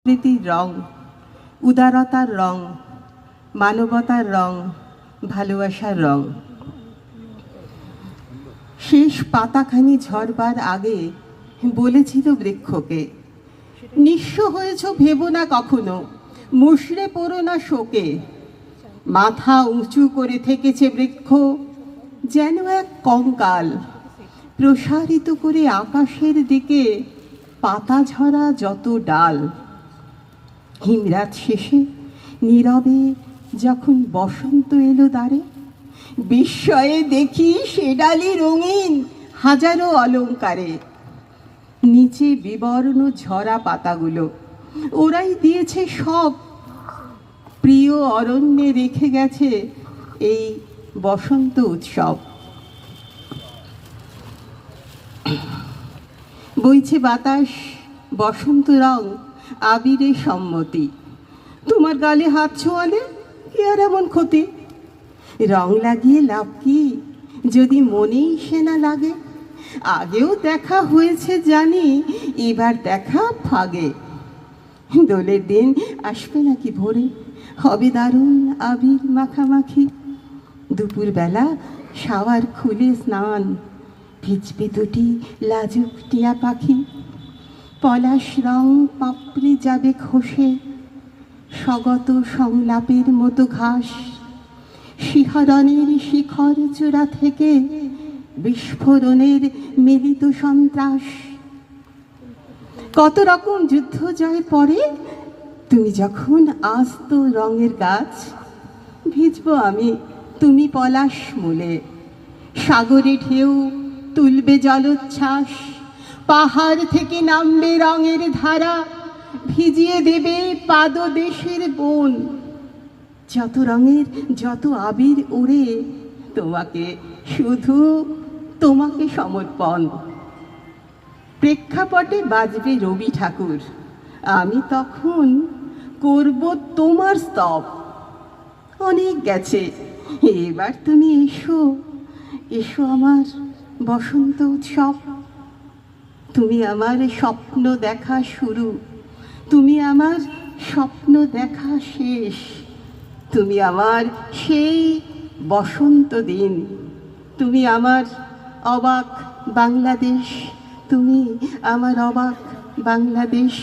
প্রীতির রং, উদারতার রং, মানবতার রং, ভালোবাসার রং। শেষ পাতাখানি ঝরবার আগে বলেছিল বৃক্ষকে, নিঃস্ব হয়েছ ভেবো না কখনো, মুষড়ে পড়ো না শোকে। মাথা উঁচু করে থেকেছে বৃক্ষ যেন এক কঙ্কাল, প্রসারিত করে আকাশের দিকে পাতা ঝরা যত ডাল। হিমরাত শেষে নীরবে যখন বসন্ত এলো দ্বারে, বিস্ময়ে দেখি সে ডালি রঙিন হাজারো অলংকারে। নিচে বিবর্ণ ঝরা পাতাগুলো ওরাই দিয়েছে সব, প্রিয় অরণ্যে রেখে গেছে এই বসন্ত উৎসব। বইছে বাতাস বসন্ত রং, আবিরে সম্মতি। তোমার গালে হাত ছোঁয়ালে কি আর এমন ক্ষতি? রং লাগিয়ে লাভ কি যদি মনেই সে না লাগে? আগেও দেখা হয়েছে জানি, এবার দেখা ফাগে। দোলের দিন আসবে নাকি ভোরে, হবে দারুণ আবির মাখামাখি। দুপুরবেলা শাওয়ার খুলে স্নান, ভিজবে দুটি লাজুক টিয়া পাখি। পলাশ রং পাপড়ি যাবে খসে, স্বগত সংলাপের মতো ঘাস। শিহরণের শিখর চূড়া থেকে বিস্ফোরণের মিলিত সন্ত্রাস। কত রকম যুদ্ধ জয়ের পরে তুমি যখন আস্ত রঙের গাছ, ভিজবো আমি তুমি পলাশ মূলে। সাগরে ঢেউ তুলবে জলোচ্ছ্বাস, পাহাড় থেকে নামবে রঙের ধারা, ভিজিয়ে দেবে পাদদেশের বন। যত রঙের যত আবির উড়ে তোমাকে, শুধু তোমাকে সমর্পণ। প্রেক্ষাপটে বাজবে রবি ঠাকুর, আমি তখন করব তোমার স্তব। অনেক গেছে, এবার তুমি এসো, এসো আমার বসন্ত উৎসব। তুমি আমার স্বপ্ন দেখা শুরু, তুমি আমার স্বপ্ন দেখা শেষ। তুমি আমার সেই বসন্ত দিন, তুমি আমার অবাক বাংলাদেশ, তুমি আমার অবাক বাংলাদেশ।